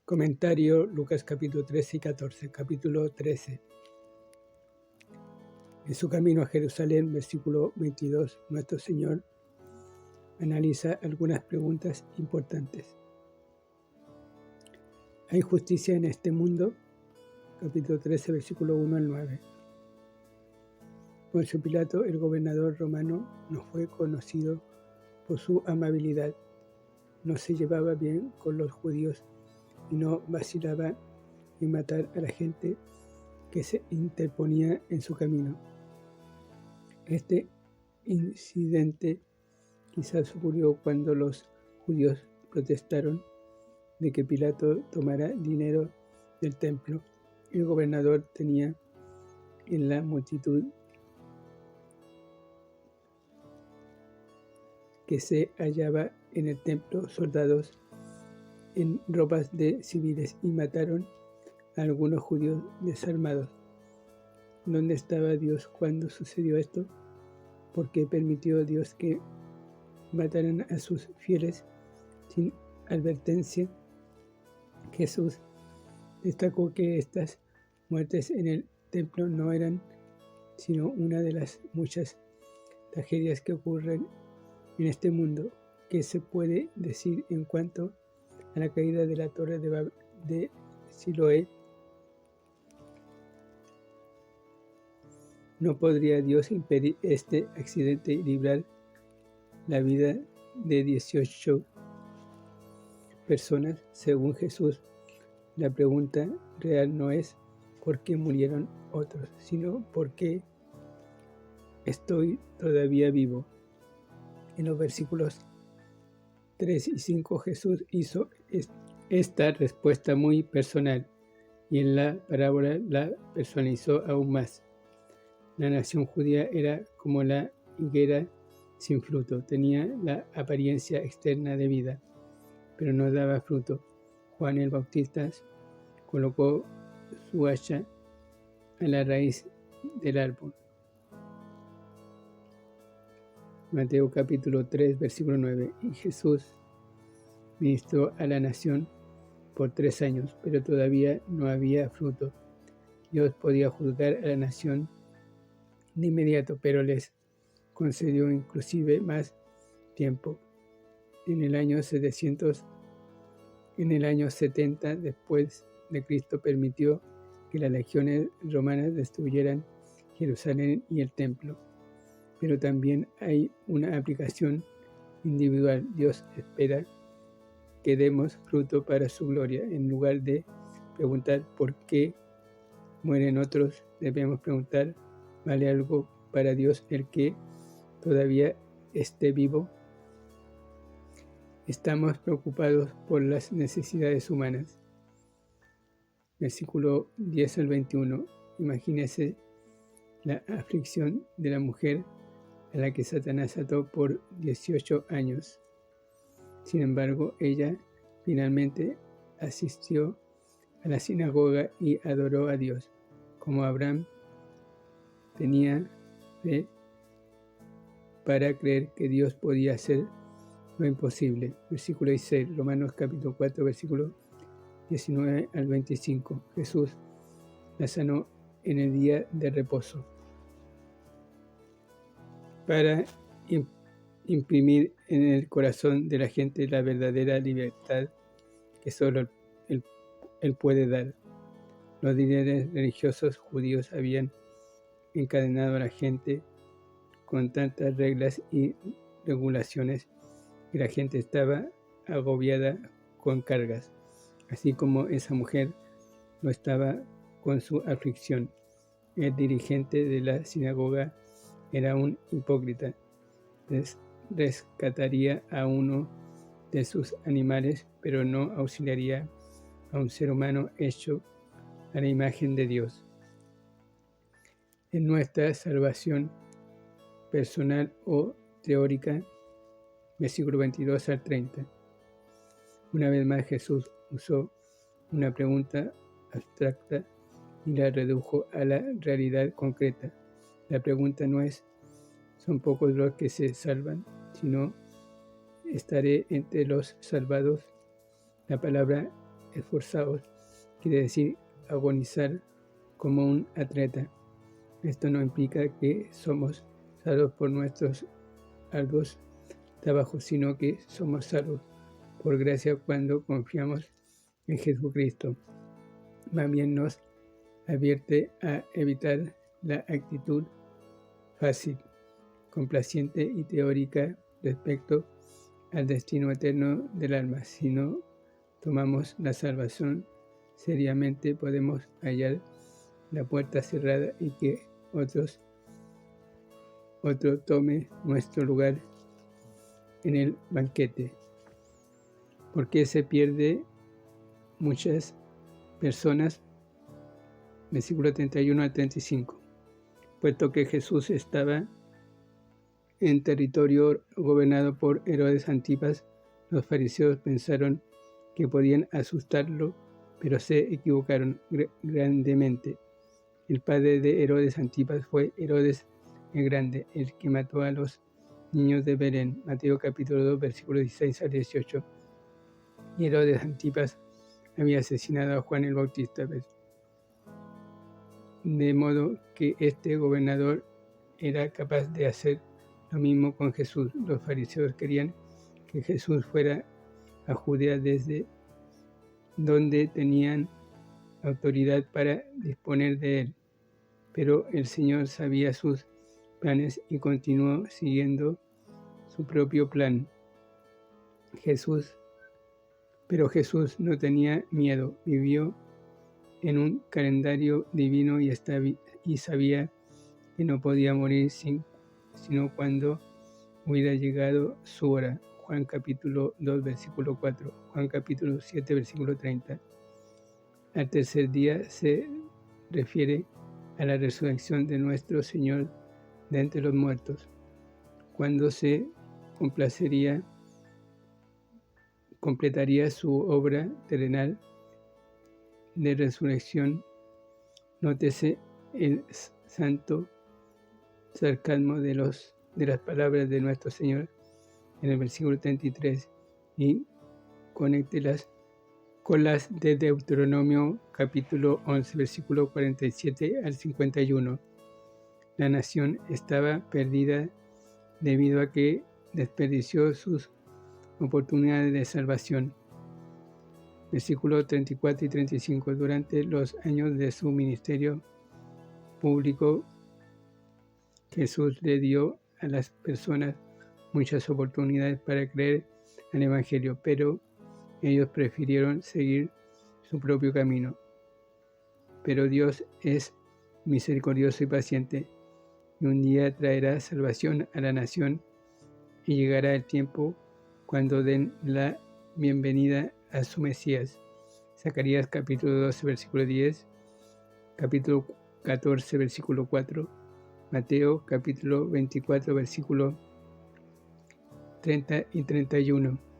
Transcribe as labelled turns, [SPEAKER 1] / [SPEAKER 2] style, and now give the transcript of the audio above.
[SPEAKER 1] Comentario Lucas capítulo 13 y 14. Capítulo 13. En su camino a Jerusalén, versículo 22, nuestro Señor analiza algunas preguntas importantes. ¿Hay justicia en este mundo? Capítulo 13, versículo 1 al 9. Poncio Pilato, el gobernador romano, no fue conocido por su amabilidad. No se llevaba bien con los judíos y no vacilaba en matar a la gente que se interponía en su camino. Este incidente quizás ocurrió cuando los judíos protestaron de que Pilato tomara dinero del templo. El gobernador tenía en la multitud que se hallaba en el templo soldados en ropas de civiles y mataron a algunos judíos desarmados. ¿Dónde estaba Dios cuando sucedió esto? ¿Por qué permitió Dios que mataran a sus fieles sin advertencia? Jesús destacó que estas muertes en el templo no eran sino una de las muchas tragedias que ocurren en este mundo. ¿Qué se puede decir en cuanto a la caída de la torre de Siloé? ¿No podría Dios impedir este accidente y librar la vida de 18 personas? Según Jesús, la pregunta real no es ¿por qué murieron otros?, sino ¿por qué estoy todavía vivo? En los versículos 3 y 5 Jesús hizo esta respuesta muy personal y en la parábola la personalizó aún más. La nación judía era como la higuera sin fruto, tenía la apariencia externa de vida, pero no daba fruto. Juan el Bautista colocó su hacha a la raíz del árbol. Mateo capítulo 3, versículo 9. Y Jesús ministró a la nación por 3 años, pero todavía no había fruto. Dios podía juzgar a la nación de inmediato, pero les concedió inclusive más tiempo. En el año 70 después de Cristo permitió que las legiones romanas destruyeran Jerusalén y el templo. Pero también hay una aplicación individual. Dios espera que demos fruto para su gloria. En lugar de preguntar por qué mueren otros, debemos preguntar, ¿vale algo para Dios el que todavía esté vivo? Estamos preocupados por las necesidades humanas. Versículo 10 al 21. Imagínese la aflicción de la mujer a la que Satanás ató por 18 años. Sin embargo, ella finalmente asistió a la sinagoga y adoró a Dios. Como Abraham, tenía fe para creer que Dios podía hacer lo imposible. Versículo 16, Romanos capítulo 4, versículo 19 al 25. Jesús la sanó en el día de reposo para imprimir en el corazón de la gente la verdadera libertad que solo Él puede dar. Los líderes religiosos judíos habían encadenado a la gente con tantas reglas y regulaciones que la gente estaba agobiada con cargas, así como esa mujer lo estaba con su aflicción. El dirigente de la sinagoga era un hipócrita. Rescataría a uno de sus animales, pero no auxiliaría a un ser humano hecho a la imagen de Dios. En nuestra salvación personal o teórica, versículo 22 al 30. Una vez más Jesús usó una pregunta abstracta y la redujo a la realidad concreta. La pregunta no es ¿son pocos los que se salvan?, sino ¿estaré entre los salvados? La palabra esforzaos, quiere decir agonizar como un atleta. Esto no implica que somos salvos por nuestros arduos trabajos, sino que somos salvos por gracia cuando confiamos en Jesucristo. Más bien nos advierte a evitar la actitud fácil, complaciente y teórica respecto al destino eterno del alma. Si no tomamos la salvación seriamente, podemos hallar la puerta cerrada y que otro tome nuestro lugar en el banquete. ¿Por qué se pierde muchas personas? Versículo 31 al 35. Puesto que Jesús estaba en territorio gobernado por Herodes Antipas, los fariseos pensaron que podían asustarlo, pero se equivocaron grandemente. El padre de Herodes Antipas fue Herodes el Grande, el que mató a los niños de Belén. Mateo capítulo 2, versículos 16 al 18. Y Herodes Antipas había asesinado a Juan el Bautista. De modo que este gobernador era capaz de hacer lo mismo con Jesús. Los fariseos querían que Jesús fuera a Judea, desde donde tenían autoridad para disponer de él. Pero el Señor sabía sus planes y continuó siguiendo su propio plan. Pero Jesús no tenía miedo, vivió en un calendario divino y sabía que no podía morir sino cuando hubiera llegado su hora. Juan capítulo 2, versículo 4, Juan capítulo 7, versículo 30. Al tercer día se refiere a la resurrección de nuestro Señor de entre los muertos, cuando se completaría su obra terrenal de resurrección. Nótese el santo sarcasmo de las palabras de nuestro Señor en el versículo 33 y conéctelas con las de Deuteronomio capítulo 11, versículo 47 al 51. La nación estaba perdida debido a que desperdició sus oportunidades de salvación. Versículos 34 y 35. Durante los años de su ministerio público, Jesús le dio a las personas muchas oportunidades para creer al Evangelio, pero ellos prefirieron seguir su propio camino. Pero Dios es misericordioso y paciente, y un día traerá salvación a la nación, y llegará el tiempo cuando den la bienvenida a su Mesías. Zacarías capítulo 12, versículo 10, capítulo 14, versículo 4, Mateo capítulo 24, versículo 30 y 31.